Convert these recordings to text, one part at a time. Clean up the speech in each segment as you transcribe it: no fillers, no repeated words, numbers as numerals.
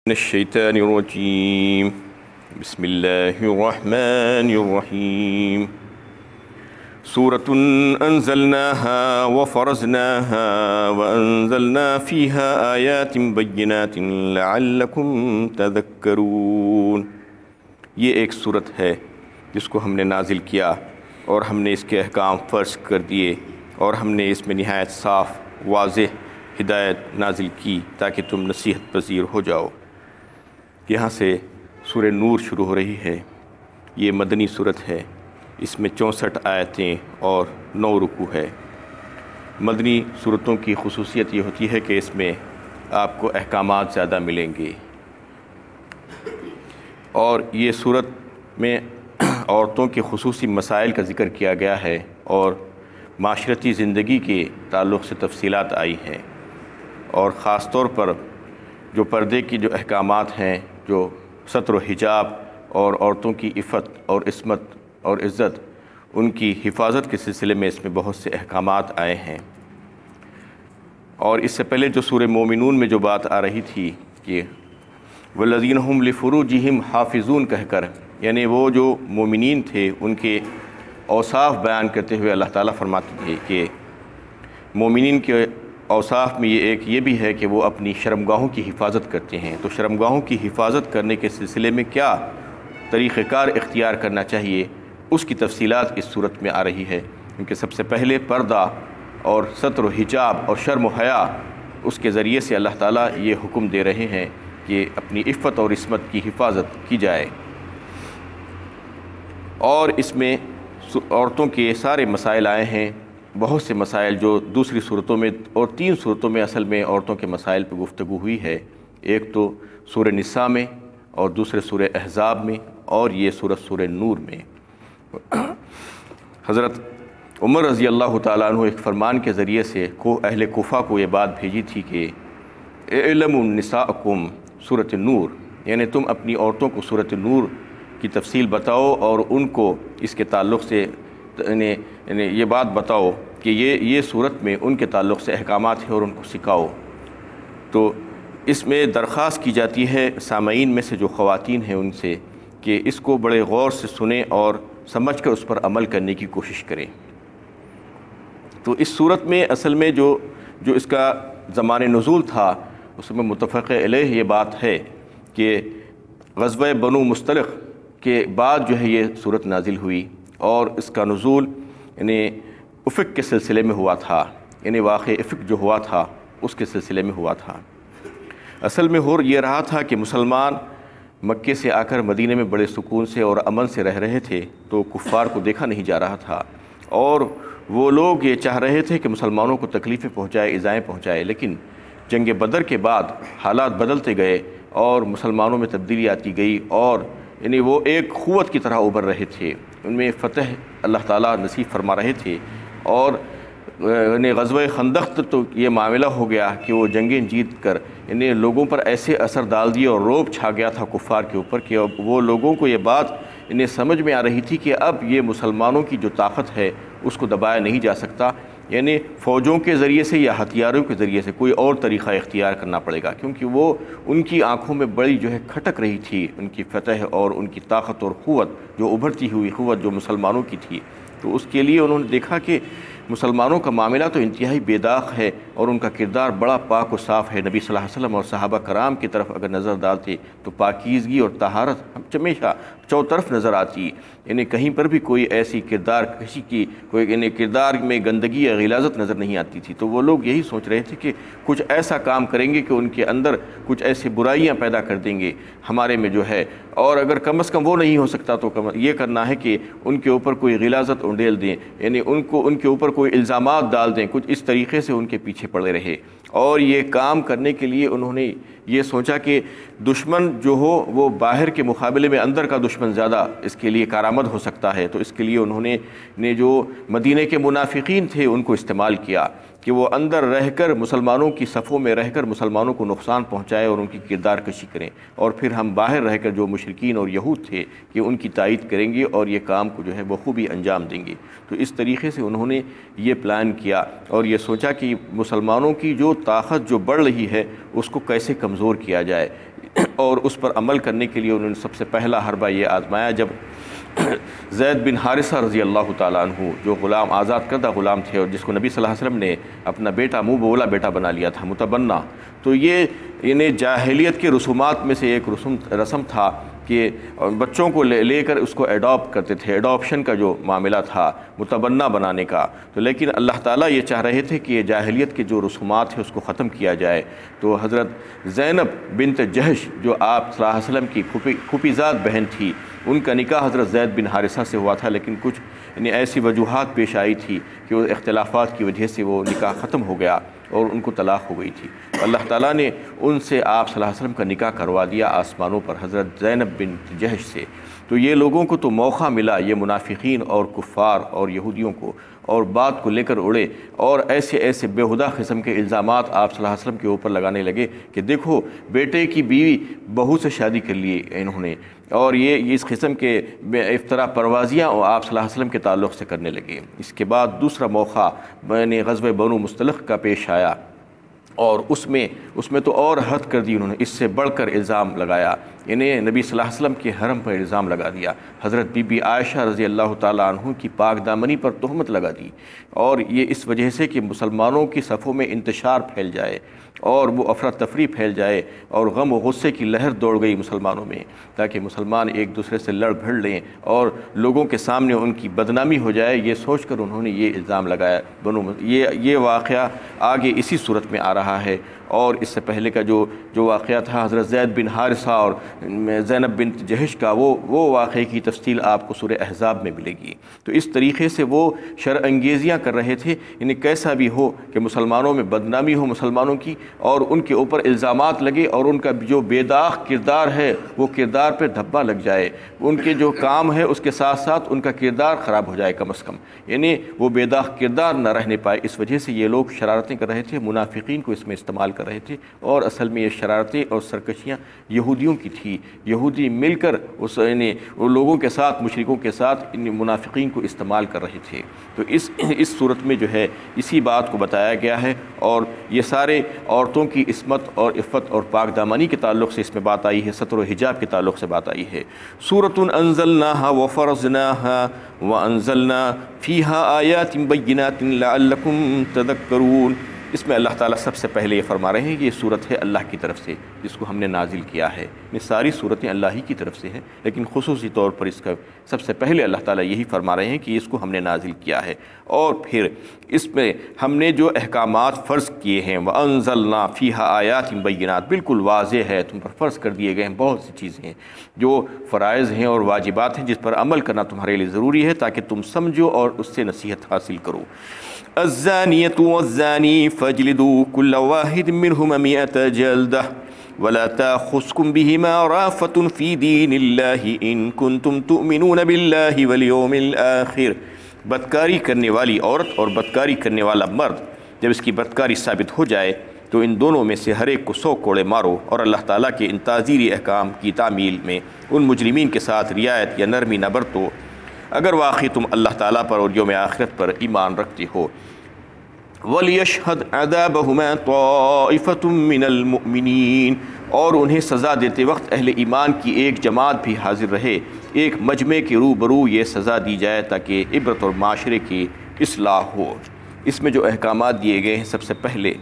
من الشيطان الرجيم بسم الله الرحمن الرحيم سورة أنزلناها وفرزناها وأنزلنا فيها آيات بينات لعلكم تذكرون۔ یہ ایک صورت ہے جس کو ہم نے نازل کیا اور ہم نے اس کے احکام فرض کر دیے اور ہم نے اس میں نہایت صاف واضح ہدایت نازل کی تاکہ تم نصیحت پذیر ہو جاؤ۔ یہاں سے سورہ نور شروع ہو رہی ہے۔ یہ مدنی صورت ہے، اس میں 64 آیتیں اور 9 رکوع ہے۔ مدنی صورتوں کی خصوصیت یہ ہوتی ہے کہ اس میں آپ کو احکامات زیادہ ملیں گے، اور یہ صورت میں عورتوں کے خصوصی مسائل کا ذکر کیا گیا ہے اور معاشرتی زندگی کے تعلق سے تفصیلات آئی ہیں، اور خاص طور پر جو پردے کی جو احکامات ہیں، جو ستر و حجاب اور عورتوں کی عفت اور عصمت اور عزت، ان کی حفاظت کے سلسلے میں اس میں بہت سے احکامات آئے ہیں۔ اور اس سے پہلے جو سورہ مومنون میں جو بات آ رہی تھی کہ والذین هم لفروجہم حافظون کہہ کر، یعنی وہ جو مومنین تھے ان کے اوصاف بیان کرتے ہوئے اللہ تعالیٰ فرماتے تھے کہ مومنین کے اوصاف میں یہ بھی ہے کہ وہ اپنی شرمگاہوں کی حفاظت کرتے ہیں۔ تو شرمگاہوں کی حفاظت کرنے کے سلسلے میں کیا طریقہ کار اختیار کرنا چاہیے، اس کی تفصیلات اس صورت میں آ رہی ہے، کیونکہ سب سے پہلے پردہ اور ستر و حجاب اور شرم و حیا، اس کے ذریعے سے اللہ تعالیٰ یہ حکم دے رہے ہیں کہ اپنی عفت اور عصمت کی حفاظت کی جائے۔ اور اس میں عورتوں کے سارے مسائل آئے ہیں، بہت سے مسائل جو دوسری صورتوں میں اور 3 صورتوں میں اصل میں عورتوں کے مسائل پہ گفتگو ہوئی ہے۔ ایک تو سورہ نساء میں، اور دوسرے سورہ احزاب میں، اور یہ سورہ نور میں۔ حضرت عمر رضی اللہ تعالیٰ عنہ ایک فرمان کے ذریعے سے اہل کوفہ کو یہ بات بھیجی تھی کہ اعلموا نساءکم سورۃ نور، یعنی تم اپنی عورتوں کو سورۃ نور کی تفصیل بتاؤ اور ان کو اس کے تعلق سے یعنی یہ بات بتاؤ کہ یہ صورت میں ان کے تعلق سے احکامات ہیں اور ان کو سکھاؤ۔ تو اس میں درخواست کی جاتی ہے سامعین میں سے جو خواتین ہیں ان سے کہ اس کو بڑے غور سے سنیں اور سمجھ کر اس پر عمل کرنے کی کوشش کریں۔ تو اس صورت میں اصل میں جو اس کا زمان نزول تھا، اس میں متفق علیہ یہ بات ہے کہ غزوہ بنو مستلق کے بعد جو ہے یہ صورت نازل ہوئی، اور اس کا نزول یعنی افق کے سلسلے میں ہوا تھا، یعنی واقع افق جو ہوا تھا اس کے سلسلے میں ہوا تھا۔ اصل میں ہو یہ رہا تھا کہ مسلمان مکے سے آ کر مدینے میں بڑے سکون سے اور امن سے رہ رہے تھے، تو کفار کو دیکھا نہیں جا رہا تھا، اور وہ لوگ یہ چاہ رہے تھے کہ مسلمانوں کو تکلیفیں پہنچائے، ایذائیں پہنچائے۔ لیکن جنگ بدر کے بعد حالات بدلتے گئے اور مسلمانوں میں تبدیلی آتی گئی، اور یعنی وہ ایک قوت کی طرح ابھر رہے تھے، ان میں فتح اللہ تعالیٰ نصیب فرما رہے تھے۔ اور یعنی غزوہ خندق تو یہ معاملہ ہو گیا کہ وہ جنگیں جیت کر یعنی لوگوں پر ایسے اثر ڈال دیے اور رعب چھا گیا تھا کفار کے اوپر کہ اب وہ لوگوں کو یہ بات انہیں سمجھ میں آ رہی تھی کہ اب یہ مسلمانوں کی جو طاقت ہے اس کو دبایا نہیں جا سکتا، یعنی فوجوں کے ذریعے سے یا ہتھیاروں کے ذریعے سے کوئی اور طریقہ اختیار کرنا پڑے گا، کیونکہ وہ ان کی آنکھوں میں بڑی جو ہے کھٹک رہی تھی ان کی فتح اور ان کی طاقت اور قوت، جو ابھرتی ہوئی قوت جو مسلمانوں کی تھی۔ تو اس کے لیے انہوں نے دیکھا کہ مسلمانوں کا معاملہ تو انتہائی بے داغ ہے اور ان کا کردار بڑا پاک و صاف ہے۔ نبی صلی اللہ علیہ وسلم اور صحابہ کرام کی طرف اگر نظر ڈالتے تو پاکیزگی اور طہارت ہمیشہ چوطرف نظر آتی، یعنی کہیں پر بھی کوئی ایسی کردار کسی کی کوئی یعنی کردار میں گندگی یا غلاظت نظر نہیں آتی تھی۔ تو وہ لوگ یہی سوچ رہے تھے کہ کچھ ایسا کام کریں گے کہ ان کے اندر کچھ ایسی برائیاں پیدا کر دیں گے ہمارے میں جو ہے، اور اگر کم از کم وہ نہیں ہو سکتا تو یہ کرنا ہے کہ ان کے اوپر کوئی غلاظت انڈیل دیں، یعنی ان کے اوپر کوئی الزامات ڈال دیں، کچھ اس طریقے سے ان کے پیچھے پڑے رہے۔ اور یہ کام کرنے کے لیے انہوں نے یہ سوچا کہ دشمن جو ہو وہ باہر کے مقابلے میں اندر کا دشمن زیادہ اس کے لیے کارآمد ہو سکتا ہے، تو اس کے لیے انہوں نے جو مدینے کے منافقین تھے ان کو استعمال کیا کہ وہ اندر رہ کر مسلمانوں کی صفوں میں رہ کر مسلمانوں کو نقصان پہنچائے اور ان کی کردار کشی کریں، اور پھر ہم باہر رہ کر جو مشرکین اور یہود تھے کہ ان کی تائید کریں گے اور یہ کام کو جو ہے بخوبی انجام دیں گے۔ تو اس طریقے سے انہوں نے یہ پلان کیا اور یہ سوچا کہ مسلمانوں کی جو طاقت جو بڑھ رہی ہے اس کو کیسے کمزور کیا جائے۔ اور اس پر عمل کرنے کے لیے انہوں نے سب سے پہلا حربہ یہ آزمایا جب زید بن حارثہ رضی اللہ تعالیٰ عنہ جو غلام آزاد کردہ غلام تھے اور جس کو نبی صلی اللہ علیہ وسلم نے اپنا بیٹا منہ بولا بیٹا بنا لیا تھا متبنہ، تو یہ انہیں جاہلیت کے رسومات میں سے ایک رسم تھا کہ بچوں کو لے کر اس کو ایڈاپٹ کرتے تھے، ایڈاپشن کا جو معاملہ تھا متبنہ بنانے کا، تو لیکن اللہ تعالیٰ یہ چاہ رہے تھے کہ یہ جاہلیت کے جو رسومات ہیں اس کو ختم کیا جائے، تو حضرت زینب بنت جہش جو آپ صلی اللہ علیہ وسلم کی پھوپھی زاد بہن تھی، ان کا نکاح حضرت زید بن حارثہ سے ہوا تھا، لیکن کچھ ایسی وجوہات پیش آئی تھی کہ وہ اختلافات کی وجہ سے وہ نکاح ختم ہو گیا اور ان کو طلاق ہو گئی تھی۔ اللہ تعالیٰ نے ان سے آپ صلی اللہ علیہ وسلم کا نکاح کروا دیا آسمانوں پر حضرت زینب بنت جہش سے۔ تو یہ لوگوں کو تو موقع ملا، یہ منافقین اور کفار اور یہودیوں کو، اور بات کو لے کر اڑے اور ایسے ایسے بےہودہ قسم کے الزامات آپ صلی اللہ علیہ وسلم کے اوپر لگانے لگے کہ دیکھو بیٹے کی بیوی بہو سے شادی کر لی انہوں نے، اور یہ اس قسم کے افطرا پروازیاں آپ صلی اللہ علیہ وسلم کے تعلق سے کرنے لگے۔ اس کے بعد دوسرا موقع غزوہ بنو مستلق کا پیش آیا، اور اس میں تو اور حد کر دی انہوں نے، اس سے بڑھ کر الزام لگایا، انہیں نبی صلی اللہ علیہ وسلم کے حرم پر الزام لگا دیا، حضرت بی بی عائشہ رضی اللہ تعالیٰ عنہ کی پاک دامنی پر تہمت لگا دی، اور یہ اس وجہ سے کہ مسلمانوں کی صفوں میں انتشار پھیل جائے اور وہ افراتفری پھیل جائے اور غم و غصے کی لہر دوڑ گئی مسلمانوں میں، تاکہ مسلمان ایک دوسرے سے لڑ بھڑ لیں اور لوگوں کے سامنے ان کی بدنامی ہو جائے، یہ سوچ کر انہوں نے یہ الزام لگایا۔ یہ واقعہ آگے اسی صورت میں آ رہا ہے، اور اس سے پہلے کا جو واقعہ تھا حضرت زید بن حارثہ اور زینب بنت جہش کا، وہ واقعے کی تفصیل آپ کو سورہ احزاب میں ملے گی۔ تو اس طریقے سے وہ شر انگیزیاں کر رہے تھے، انہیں کیسا بھی ہو کہ مسلمانوں میں بدنامی ہو مسلمانوں کی، اور ان کے اوپر الزامات لگے، اور ان کا جو بے داغ کردار ہے وہ کردار پہ دھبا لگ جائے، ان کے جو کام ہے اس کے ساتھ ساتھ ان کا کردار خراب ہو جائے کم از کم، یعنی وہ بے داغ کردار نہ رہنے پائے۔ اس وجہ سے یہ لوگ شرارتیں کر رہے تھے، منافقین کو اس میں استعمال کر رہے تھے، اور اصل میں یہ شرارتیں اور سرکشیاں یہودیوں کی تھی، یہودی مل کر ان لوگوں کے ساتھ، مشرکوں کے ساتھ ان منافقین کو استعمال کر رہے تھے۔ تو اس صورت میں جو ہے اسی بات کو بتایا گیا ہے، اور یہ سارے عورتوں کی عصمت اور عفت اور پاک دامانی کے تعلق سے اس میں بات آئی ہے، ستر و حجاب کے تعلق سے بات آئی ہے۔ سورۃ انزلناها وفرضناها وانزلنا فيها آیات بینات لعلکم تذکرون۔ اس میں اللہ تعالیٰ سب سے پہلے یہ فرما رہے ہیں کہ یہ صورت ہے اللہ کی طرف سے جس کو ہم نے نازل کیا ہے۔ یہ ساری صورتیں اللہ ہی کی طرف سے ہیں، لیکن خصوصی طور پر اس کا سب سے پہلے اللہ تعالیٰ یہی فرما رہے ہیں کہ اس کو ہم نے نازل کیا ہے، اور پھر اس میں ہم نے جو احکامات فرض کیے ہیں، وَأَنزَلْنَا فِيهَا آیَاتٍ بَيِّنَاتٍ، بالکل واضح ہے، تم پر فرض کر دیے گئے ہیں بہت سی چیزیں ہیں جو فرائض ہیں اور واجبات ہیں جس پر عمل کرنا تمہارے لیے ضروری ہے تاکہ تم سمجھو اور اس سے نصیحت حاصل کرو۔ الزانیۃ والزانی فاجلدوا کل واحد منہما 100 جلدہ ولا تأخذکم بہما رأفۃ فی دین اللہ ان کنتم تؤمنون باللہ والیوم الآخر۔ بدکاری کرنے والی عورت اور بدکاری کرنے والا مرد، جب اس کی بدکاری ثابت ہو جائے تو ان دونوں میں سے ہر ایک کو 100 کوڑے مارو، اور اللہ تعالیٰ کے ان تعزیری احکام کی تعمیل میں ان مجرمین کے ساتھ رعایت یا نرمی نہ برتو اگر واقعی تم اللہ تعالیٰ پر اور یوم آخرت پر ایمان رکھتے ہو۔ وَلْيَشْهَدْ عَذَابَهُمَا طَائِفَةٌ مِّنَ الْمُؤْمِنِينَ، اور انہیں سزا دیتے وقت اہل ایمان کی ایک جماعت بھی حاضر رہے، ایک مجمع کے روبرو یہ سزا دی جائے تاکہ عبرت اور معاشرے کی اصلاح ہو۔ اس میں جو احکامات دیے گئے ہیں، سب سے پہلے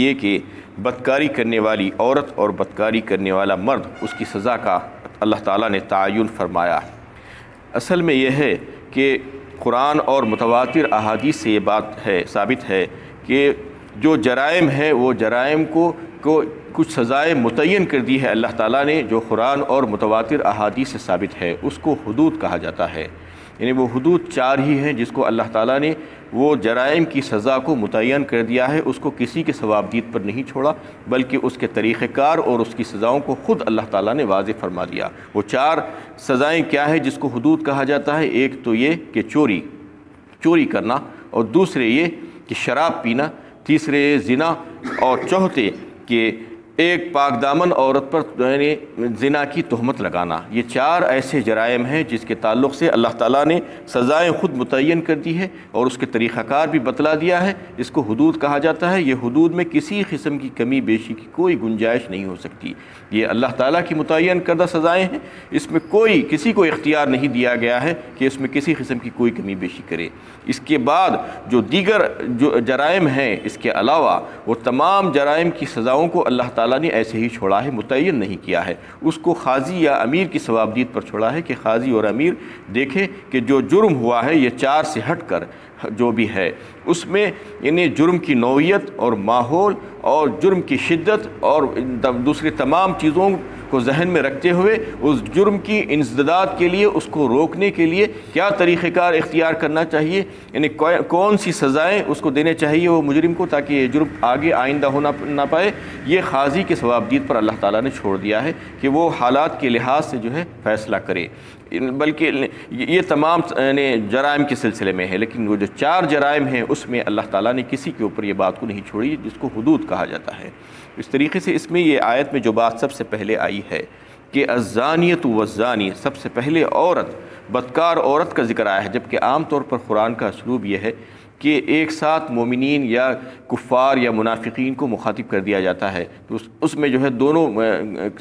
یہ کہ بدکاری کرنے والی عورت اور بدکاری کرنے والا مرد، اس کی سزا کا اللہ تعالیٰ نے تعین فرمایا۔ اصل میں یہ ہے کہ قرآن اور متواتر احادیث سے یہ بات ہے، ثابت ہے کہ جو جرائم ہیں وہ جرائم کو کچھ سزائیں متعین کر دی ہے اللہ تعالیٰ نے، جو قرآن اور متواتر احادیث سے ثابت ہے، اس کو حدود کہا جاتا ہے۔ یعنی وہ حدود 4 ہی ہیں جس کو اللہ تعالیٰ نے وہ جرائم کی سزا کو متعین کر دیا ہے، اس کو کسی کے ثوابدید پر نہیں چھوڑا، بلکہ اس کے طریقہ کار اور اس کی سزاؤں کو خود اللہ تعالیٰ نے واضح فرما دیا۔ وہ 4 سزائیں کیا ہے جس کو حدود کہا جاتا ہے؟ ایک تو یہ کہ چوری کرنا، اور دوسرے یہ کہ شراب پینا، تیسرے زنا، اور چوتھے کہ ایک پاک دامن عورت پر یعنی زنا کی تہمت لگانا، یہ 4 ایسے جرائم ہیں جس کے تعلق سے اللہ تعالیٰ نے سزائیں خود متعین کر دی ہے اور اس کے طریقہ کار بھی بتلا دیا ہے۔ اس کو حدود کہا جاتا ہے۔ یہ حدود میں کسی قسم کی کمی بیشی کی کوئی گنجائش نہیں ہو سکتی۔ یہ اللہ تعالیٰ کی متعین کردہ سزائیں ہیں، اس میں کسی کو اختیار نہیں دیا گیا ہے کہ اس میں کسی قسم کی کوئی کمی بیشی کرے۔ اس کے بعد جو دیگر جو جرائم ہیں اس کے علاوہ، وہ تمام جرائم کی سزاؤں کو اللہ تعالیٰ نے ایسے ہی چھوڑا ہے، متعین نہیں کیا ہے۔ اس کو قاضی یا امیر کی ثوابدید پر چھوڑا ہے کہ قاضی اور امیر دیکھیں کہ جو جرم ہوا ہے یہ 4 سے ہٹ کر جو بھی ہے اس میں انہیں جرم کی نوعیت اور ماحول اور جرم کی شدت اور دوسری تمام چیزوں کو ذہن میں رکھتے ہوئے اس جرم کی انسداد کے لیے، اس کو روکنے کے لیے کیا طریقہ کار اختیار کرنا چاہیے، یعنی کون سی سزائیں اس کو دینے چاہیے وہ مجرم کو، تاکہ یہ جرم آگے آئندہ ہونا نہ پائے۔ یہ قاضی کے ثوابدید پر اللہ تعالیٰ نے چھوڑ دیا ہے کہ وہ حالات کے لحاظ سے جو ہے فیصلہ کرے، بلکہ یہ تمام جرائم کے سلسلے میں ہے۔ لیکن وہ جو 4 جرائم ہیں اس میں اللہ تعالیٰ نے کسی کے اوپر یہ بات کو نہیں چھوڑی، جس کو حدود کہا جاتا ہے۔ اس طریقے سے اس میں یہ آیت میں جو بات سب سے پہلے آئی ہے کہ الزانیۃ والزانی، سب سے پہلے عورت، بدکار عورت کا ذکر آیا ہے، جبکہ عام طور پر قرآن کا اسلوب یہ ہے کہ ایک ساتھ مومنین یا کفار یا منافقین کو مخاطب کر دیا جاتا ہے، تو اس میں جو ہے دونوں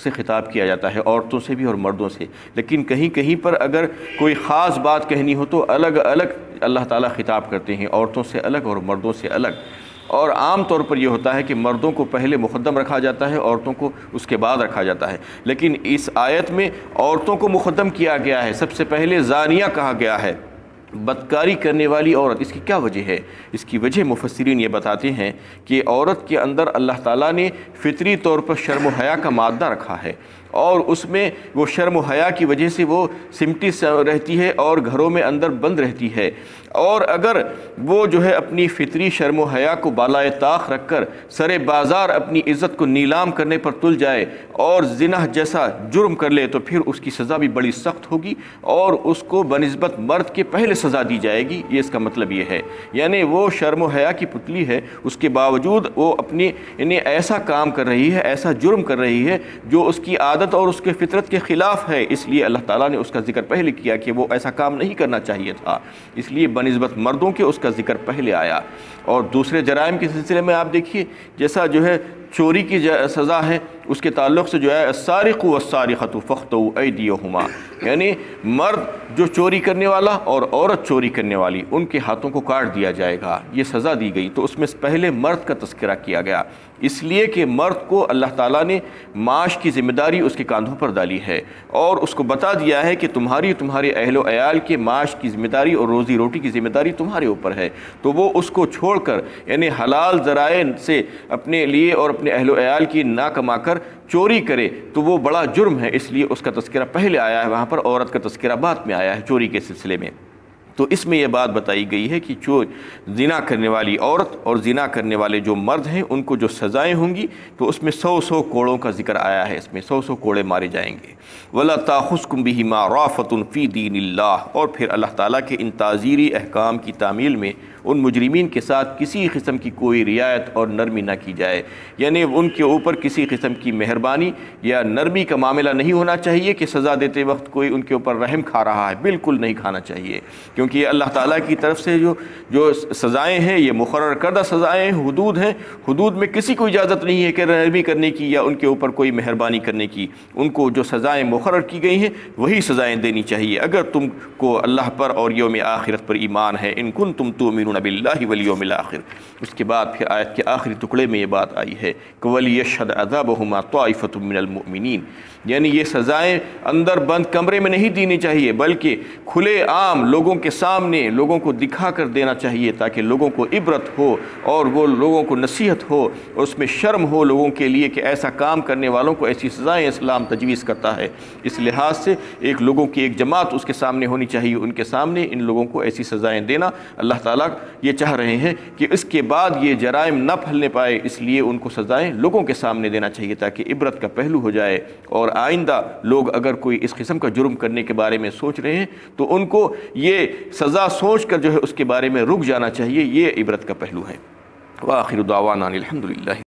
سے خطاب کیا جاتا ہے، عورتوں سے بھی اور مردوں سے۔ لیکن کہیں کہیں پر اگر کوئی خاص بات کہنی ہو تو الگ الگ اللہ تعالیٰ خطاب کرتے ہیں، عورتوں سے الگ اور مردوں سے الگ۔ اور عام طور پر یہ ہوتا ہے کہ مردوں کو پہلے مقدم رکھا جاتا ہے، عورتوں کو اس کے بعد رکھا جاتا ہے۔ لیکن اس آیت میں عورتوں کو مقدم کیا گیا ہے، سب سے پہلے زانیہ کہا گیا ہے، بدکاری کرنے والی عورت۔ اس کی کیا وجہ ہے؟ اس کی وجہ مفسرین یہ بتاتے ہیں کہ عورت کے اندر اللہ تعالیٰ نے فطری طور پر شرم و حیا کا مادہ رکھا ہے، اور اس میں وہ شرم و حیا کی وجہ سے وہ سمٹی رہتی ہے اور گھروں میں اندر بند رہتی ہے۔ اور اگر وہ جو ہے اپنی فطری شرم و حیا کو بالائے طاق رکھ کر سر بازار اپنی عزت کو نیلام کرنے پر تل جائے اور زنا جیسا جرم کر لے تو پھر اس کی سزا بھی بڑی سخت ہوگی اور اس کو بنسبت مرد کے پہلے سزا دی جائے گی۔ یہ اس کا مطلب یہ ہے، یعنی وہ شرم و حیا کی پتلی ہے، اس کے باوجود وہ اپنی ایسا کام کر رہی ہے، ایسا جرم کر رہی ہے جو اس کی عادت اور اس کے فطرت کے خلاف ہے۔ اس لیے اللہ تعالیٰ نے اس کا ذکر پہلے کیا کہ وہ ایسا کام نہیں کرنا چاہیے تھا، اس لیے بنسبت مردوں کے اس کا ذکر پہلے آیا۔ اور دوسرے جرائم کے سلسلے میں آپ دیکھیے، جیسا جو ہے چوری کی سزا ہے، اس کے تعلق سے جو ہے السارق والسارقۃ فاقطعوا ایدیہما، یعنی مرد جو چوری کرنے والا اور عورت چوری کرنے والی، ان کے ہاتھوں کو کاٹ دیا جائے گا، یہ سزا دی گئی۔ تو اس میں پہلے مرد کا تذکرہ کیا گیا، اس لیے کہ مرد کو اللہ تعالیٰ نے معاش کی ذمہ داری اس کے کاندھوں پر ڈالی ہے اور اس کو بتا دیا ہے کہ تمہارے اہل و عیال کے معاش کی ذمہ داری اور روزی روٹی کی ذمہ داری تمہارے اوپر ہے۔ تو وہ اس کو چھوڑ کر یعنی حلال ذرائع سے اپنے لیے اور اپنے اہل و عیال کی نہ کما کر چوری کرے تو وہ بڑا جرم ہے، اس لیے اس کا تذکرہ پہلے آیا ہے، وہاں پر عورت کا تذکرہ بعد میں آیا ہے چوری کے سلسلے میں۔ تو اس میں یہ بات بتائی گئی ہے کہ جو زنا کرنے والی عورت اور زنا کرنے والے جو مرد ہیں ان کو جو سزائیں ہوں گی تو اس میں 100 کوڑوں کا ذکر آیا ہے، اس میں 100 کوڑے مارے جائیں گے۔ وَلَا تَأْخُذْكُمْ بِهِمَا رَأْفَةٌ فِي دِينِ اللَّهِ، اور پھر اللہ تعالیٰ کے ان تعزیری احکام کی تعمیل میں ان مجرمین کے ساتھ کسی قسم کی کوئی رعایت اور نرمی نہ کی جائے، یعنی ان کے اوپر کسی قسم کی مہربانی یا نرمی کا معاملہ نہیں ہونا چاہیے کہ سزا دیتے وقت کوئی ان کے اوپر رحم کھا رہا ہے، بالکل نہیں کھانا چاہیے، کیونکہ یہ اللہ تعالیٰ کی طرف سے جو سزائیں ہیں یہ مقرر کردہ سزائیں ہیں، حدود ہیں، حدود میں کسی کو اجازت نہیں ہے کہ نرمی کرنے کی یا ان کے اوپر کوئی مہربانی کرنے کی۔ ان کو جو سزائیں مقرر کی گئی ہیں وہی سزائیں دینی چاہیے اگر تم کو اللہ پر اور یوم آخرت پر ایمان ہے، ان کنتم تؤمنون باللہ والیوم الآخر۔ اس کے بعد پھر آیت کے آخری ٹکڑے میں یہ بات آئی ہے کہ وَلِيَشْهَدْ عَذَابَهُمَا طَائِفَةٌ مِّنَ الْمُؤْمِنِينَ، یعنی یہ سزائیں اندر بند کمرے میں نہیں دینی چاہیے بلکہ کھلے عام لوگوں کے سامنے لوگوں کو دکھا کر دینا چاہیے تاکہ لوگوں کو عبرت ہو اور وہ لوگوں کو نصیحت ہو اور اس میں شرم ہو لوگوں کے لیے کہ ایسا کام کرنے والوں کو ایسی سزائیں اسلام تجویز کرتا ہے۔ اس لحاظ سے لوگوں کی ایک جماعت اس کے سامنے ہونی چاہیے، ان کے سامنے ان لوگوں کو ایسی سزائیں دینا۔ اللہ تعالیٰ یہ چاہ رہے ہیں کہ اس کے بعد یہ جرائم نہ پھیلنے پائے، اس لیے ان کو سزائیں لوگوں کے سامنے دینا چاہیے تاکہ عبرت کا پہلو ہو جائے، اور آئندہ لوگ اگر کوئی اس قسم کا جرم کرنے کے بارے میں سوچ رہے ہیں تو ان کو یہ سزا سوچ کر جو ہے اس کے بارے میں رک جانا چاہیے۔ یہ عبرت کا پہلو ہے۔ وآخر دعوانا الحمدللہ۔